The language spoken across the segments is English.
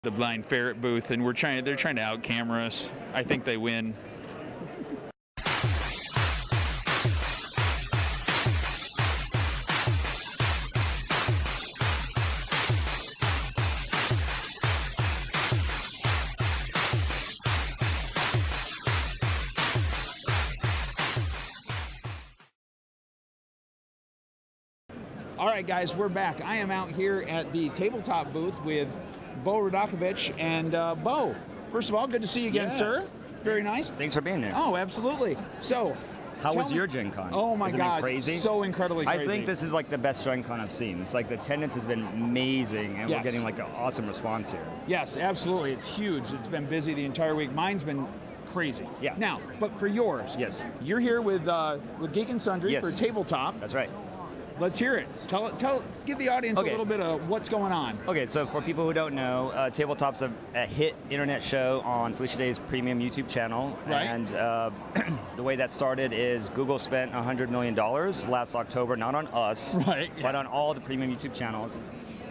The blind ferret booth, and they're trying to out camera us. I think they win. All right, guys, we're back. I am out here at the tabletop booth with Bo Radaovich. And Bo, first of all, good to see you again, sir. Very nice. Thanks for being there. Oh, absolutely. So, how was your Gen Con? Oh my God, crazy? So incredibly crazy. I think this is like the best Gen Con I've seen. It's like the attendance has been amazing, and we're getting like an awesome response here. Yes, absolutely. It's huge. It's been busy the entire week. Mine's been crazy. Yeah. Now, but for yours, you're here with Geek and Sundry for tabletop. That's right. Let's hear it. Give the audience a little bit of what's going on. Okay, so for people who don't know, Tabletop's a hit internet show on Felicia Day's premium YouTube channel. Right. And the way that started is Google spent $100 million last October, not on us, but on all the premium YouTube channels.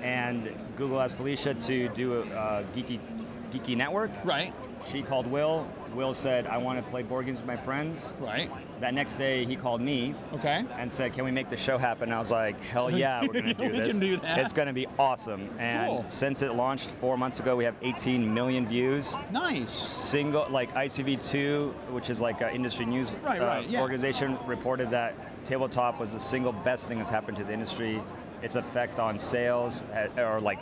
And Google asked Felicia to do a geeky network. Right. She called Will. Will said, I want to play board games with my friends. Right. That next day, he called me. Okay. And said, can we make the show happen? I was like, hell yeah, we're going to do this. We can do that. It's going to be awesome. And since it launched 4 months ago, we have 18 million views. Nice. Single, like ICV2, which is like an industry news organization, reported that tabletop was the single best thing that's happened to the industry. Its effect on sales are like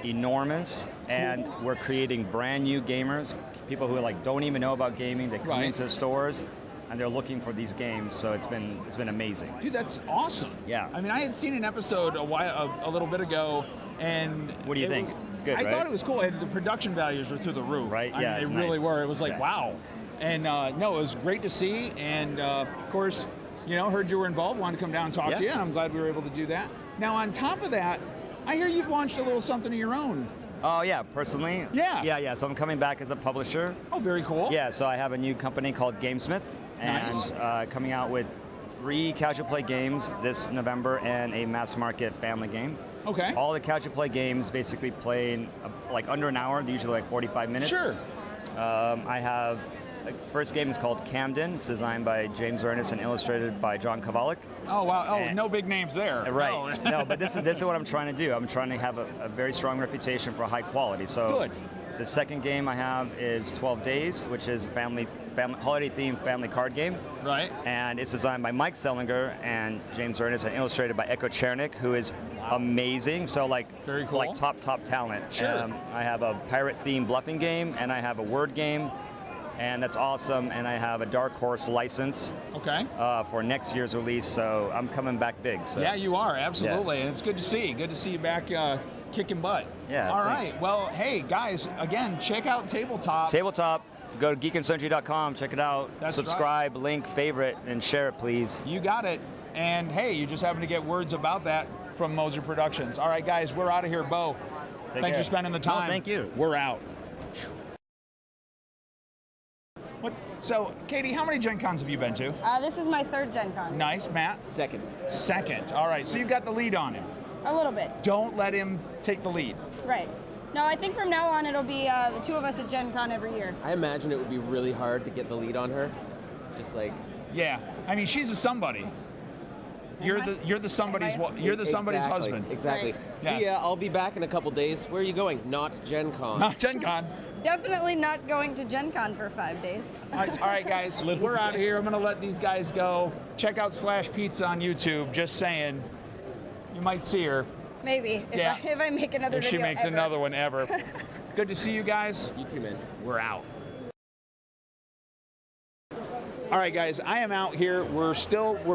enormous, and we're creating brand new gamers, people who like don't even know about gaming. They come into stores and they're looking for these games, so it's been amazing. Dude, that's awesome. Yeah. I mean, I had seen an episode a little bit ago, and what do you think? It's good, right? I thought it was cool, and the production values were through the roof. Right. I mean, they really were. It was like wow, and no, it was great to see, and of course, you know, heard you were involved, wanted to come down and talk to you, and I'm glad we were able to do that. Now, on top of that, I hear you've launched a little something of your own. Oh yeah, personally? Yeah. So I'm coming back as a publisher. Oh, very cool. Yeah, so I have a new company called GAMESMITH, and coming out with 3 casual play games this November and a mass market family game. Okay. All the casual play games basically play in like under an hour, usually like 45 minutes. Sure. I have, first game is called Camden. It's designed by James Ernest and illustrated by John Kovalik. Oh wow! Oh, no big names there. Right. No, but this is what I'm trying to do. I'm trying to have a very strong reputation for high quality. So the second game I have is 12 Days, which is a holiday-themed family card game. Right. And it's designed by Mike Sellinger and James Ernest and illustrated by Echo Chernik, who is amazing. So like, very cool. Like top talent. Sure. I have a pirate-themed bluffing game, and I have a word game. And that's awesome, and I have a Dark Horse license for next year's release, so I'm coming back big. So. Yeah, you are, absolutely, and it's good to see. Good to see you back kicking butt. Yeah. All right, well, hey, guys, again, check out Tabletop. Tabletop, go to geekandsundry.com, check it out, subscribe, link, favorite, and share it, please. You got it, and hey, you just happen to get words about that from Mozu Productions. All right, guys, we're out of here. Bo, thanks for spending the time. No, thank you. We're out. So, Katie, how many Gen Cons have you been to? This is my 3rd Gen Con. Nice. Matt? Second. All right, so you've got the lead on him. A little bit. Don't let him take the lead. Right. No, I think from now on it'll be the 2 of us at Gen Con every year. I imagine it would be really hard to get the lead on her. Just like... Yeah. I mean, she's a somebody. You're the somebody's husband. Exactly. See ya, I'll be back in a couple days. Where are you going? Not Gen Con. Not Gen Con. Definitely not going to Gen Con for 5 days. All right, guys, we're out of here. I'm going to let these guys go. Check out Slash Pizza on YouTube. Just saying. You might see her. Maybe. If I make another video. If she makes another one ever. Good to see you guys. You too, man. We're out. All right, guys, I am out here. We're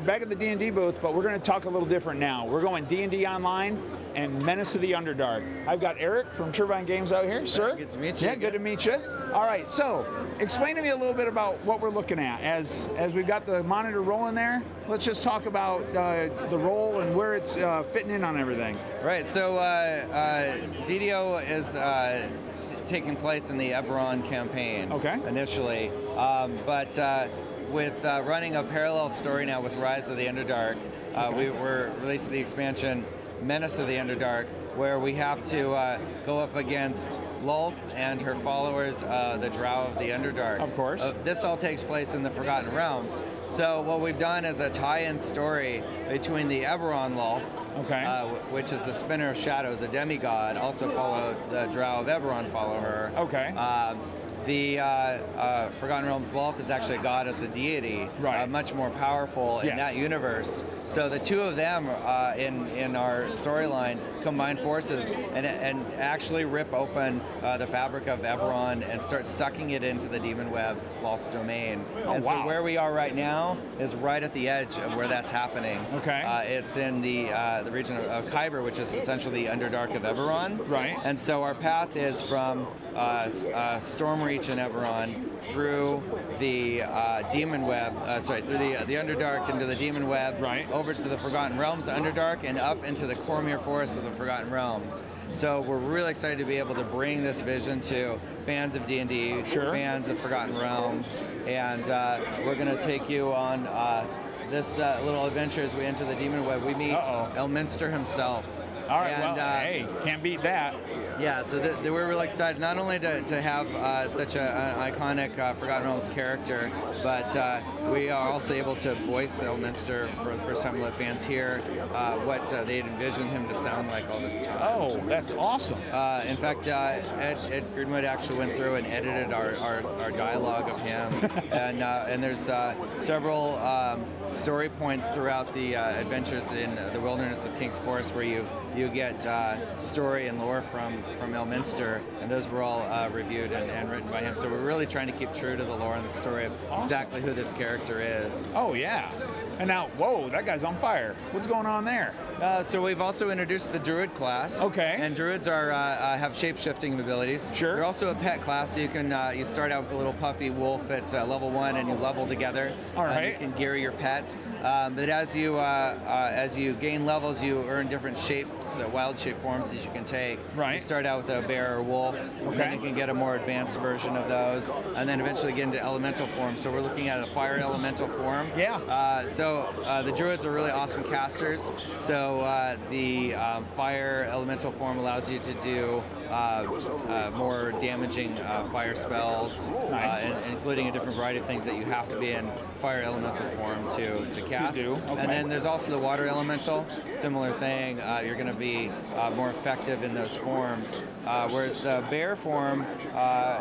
back at the D&D booth, but we're going to talk a little different now. We're going D&D Online and Menace of the Underdark. I've got Aric from Turbine Games out here. Sir? Good to meet you. Yeah, good to meet you. All right, so explain to me a little bit about what we're looking at. As we've got the monitor rolling there, let's just talk about the role and where it's fitting in on everything. Right, so DDO is taking place in the Eberron campaign initially, but with running a parallel story now with Rise of the Underdark, we were releasing the expansion Menace of the Underdark, where we have to go up against Lolth and her followers, the Drow of the Underdark. Of course. This all takes place in the Forgotten Realms. So what we've done is a tie-in story between the Eberron Lolth, which is the Spinner of Shadows, a demigod. Also follow the Drow of Eberron, follow her. Okay. The Forgotten Realms Lolth is actually a goddess, a deity, much more powerful in that universe. So the two of them in our storyline combine forces and actually rip open the fabric of Eberron and start sucking it into the demon web, Lolth's domain. So where we are right now is right at the edge of where that's happening. Okay. It's in the region of Kyber, which is essentially the Underdark of Eberron. Right. And so our path is from Stormreach and Eberron through the demon web, through the Underdark into the demon web, over to the Forgotten Realms Underdark, and up into the Cormyr Forest of the Forgotten Realms. So we're really excited to be able to bring this vision to fans of D&D, fans of Forgotten Realms, and we're going to take you on this little adventure as we enter the demon web. We meet Elminster himself. All right, hey, can't beat that. Yeah, so we're really excited not only to have such an iconic Forgotten Realms character, but we are also able to voice Elminster for the first time, let fans hear what they'd envisioned him to sound like all this time. Oh, that's awesome. In fact, Ed Greenwood actually went through and edited our dialogue of him, and there's several story points throughout the adventures in the wilderness of King's Forest where you get story and lore from Elminster, and those were all reviewed and written by him. So we're really trying to keep true to the lore and the story of exactly who this character is. Oh yeah. And now, whoa, that guy's on fire. What's going on there? So we've also introduced the Druid class. Okay. And Druids have shape-shifting abilities. Sure. They're also a pet class, so you can you start out with a little puppy wolf at level 1, and you level together. All right. And you can gear your pet. But as you gain levels, you earn different shapes, wild shape forms that you can take. Right. You start out with a bear or wolf. Okay. Then you can get a more advanced version of those, and then eventually get into elemental form. So we're looking at a fire elemental form. Yeah. So the Druids are really awesome casters. So the fire elemental form allows you to do more damaging fire spells, including a different variety of things that you have to be in fire elemental form to cast. And then there's also the water elemental, similar thing. You're going to be more effective in those forms. Whereas the bear form,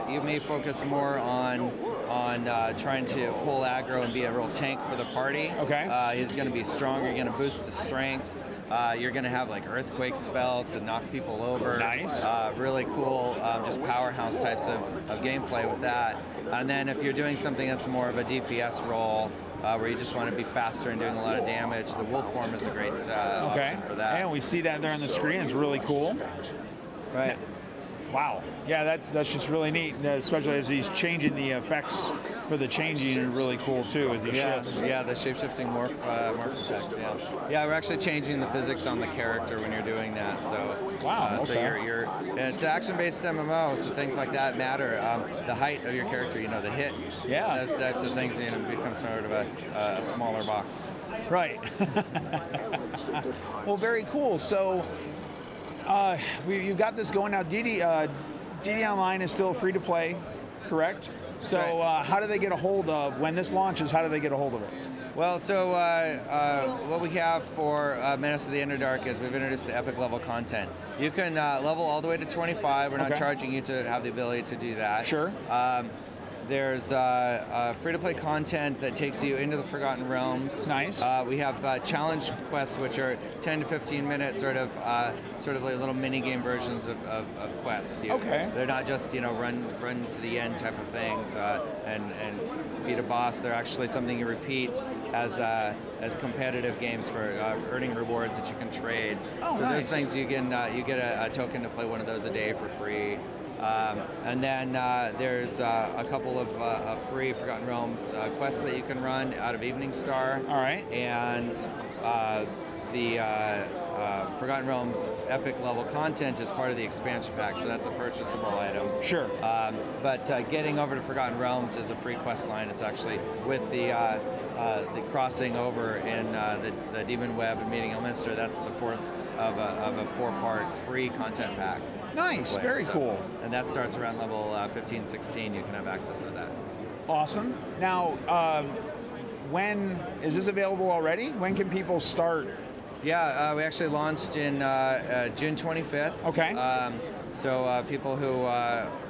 you may focus more on trying to pull aggro and be a real tank for the party. Okay. He's going to be stronger. You're going to boost his strength. You're going to have like earthquake spells to knock people over. Nice. Really cool, just powerhouse types of gameplay with that. And then if you're doing something that's more of a DPS role, where you just want to be faster and doing a lot of damage, the wolf form is a great option for that. And we see that there on the screen. It's really cool. Right. Wow. Yeah, that's just really neat, especially as he's changing the effects for the changing are really cool too as he shifts. Yeah, the shape-shifting morph effect, Yeah, we're actually changing the physics on the character when you're doing that. So wow. So it's an action-based MMO, so things like that matter. The height of your character, the hit. Yeah. Those types of things become sort of a smaller box. Right. Well, very cool. So you got this going now. DD Online is still free to play, correct? So how do they get a hold of, when this launches, how do they get a hold of it? Well, so what we have for Menace of the Underdark is we've introduced the epic level content. You can level all the way to 25. We're not charging you to have the ability to do that. Sure. There's free-to-play content that takes you into the Forgotten Realms. Nice. We have challenge quests, which are 10 to 15 minute sort of like little mini game versions of quests. They're not just run to the end type of things and beat a boss. They're actually something you repeat as competitive games for earning rewards that you can trade. Oh, so nice. those things you get a token to play one of those a day for free. And then there's a couple of free Forgotten Realms quests that you can run out of Evening Star. All right. And the Forgotten Realms epic level content is part of the expansion pack, so that's a purchasable item. Sure. But getting over to Forgotten Realms is a free quest line. It's actually with the crossing over in the Demon Web and meeting Elminster. That's the fourth of a 4-part free content pack. Nice, very cool. And that starts around level 15, 16. You can have access to that. Awesome. Now, when is this available already? When can people start? Yeah, we actually launched in June 25th. Okay. So people who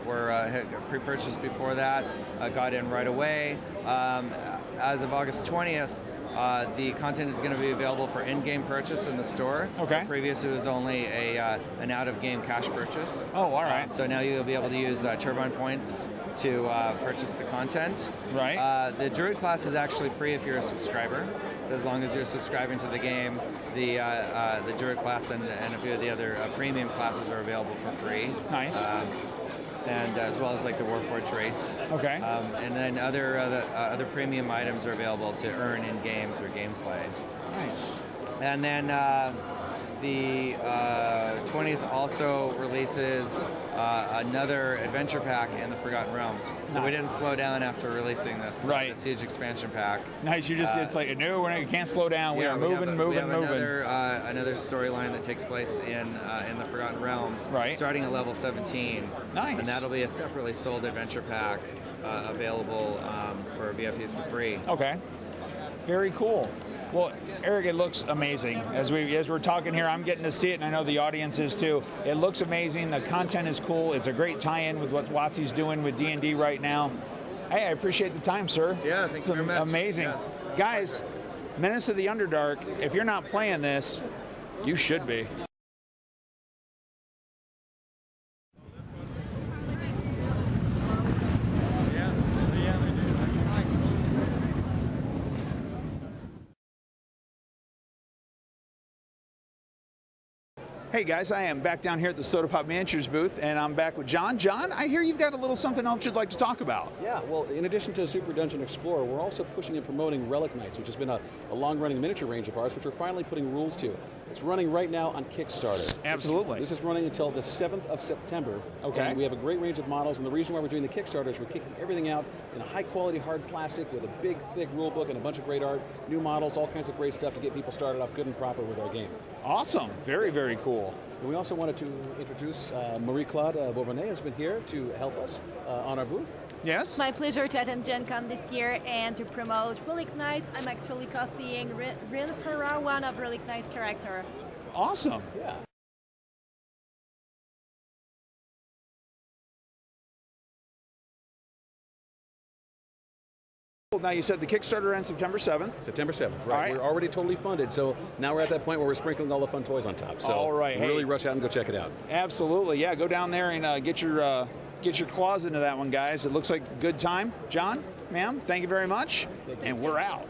were pre-purchased before that got in right away. As of August 20th, the content is going to be available for in-game purchase in the store. Okay. Previously, it was only an out-of-game cash purchase. Oh, all right. So now you'll be able to use Turbine points to purchase the content. Right. The Druid class is actually free if you're a subscriber. So as long as you're subscribing to the game, the Druid class and a few of the other premium classes are available for free. Nice. And as well as like the Warforged race. Okay. And then other premium items are available to earn in game through gameplay. Nice. And then the 20th also releases another adventure pack in the Forgotten Realms. So we didn't slow down after releasing this huge expansion pack. Nice, you just it's like no, you can't slow down. We are moving. Another storyline that takes place in the Forgotten Realms, starting at level 17. Nice. And that'll be a separately sold adventure pack available for VIPs for free. Okay. Very cool. Well, Aric, it looks amazing. As we're talking here, I'm getting to see it, and I know the audience is too. It looks amazing. The content is cool. It's a great tie-in with what WotC's doing with D&D right now. Hey, I appreciate the time, sir. Yeah, thanks very much. Amazing. Yeah. Guys, Menace of the Underdark, if you're not playing this, you should be. Hey guys, I am back down here at the Soda Pop Miniatures booth, and I'm back with John. John, I hear you've got a little something else you'd like to talk about. Yeah, well, in addition to Super Dungeon Explorer, we're also pushing and promoting Relic Knights, which has been a long-running miniature range of ours, which we're finally putting rules to. It's running right now on Kickstarter. Absolutely. This is running until the 7th of September. Okay. And we have a great range of models, and the reason why we're doing the Kickstarter is we're kicking everything out in a high-quality hard plastic with a big, thick rule book and a bunch of great art, new models, all kinds of great stuff to get people started off good and proper with our game. Awesome. Very, very cool. And we also wanted to introduce Marie-Claude Beauharnais has been here to help us on our booth. Yes? It's my pleasure to attend Gen Con this year and to promote Relic Knights. I'm actually cosplaying Rin Farrar, one of Relic Knights' character. Awesome. Yeah. Now you said the Kickstarter ends September 7th. September 7th, right. We're already totally funded, so now we're at that point where we're sprinkling all the fun toys on top. So all right. Really rush out and go check it out. Absolutely, yeah. Go down there and get your claws into that one, guys. It looks like a good time. John, ma'am, thank you very much. And we're out.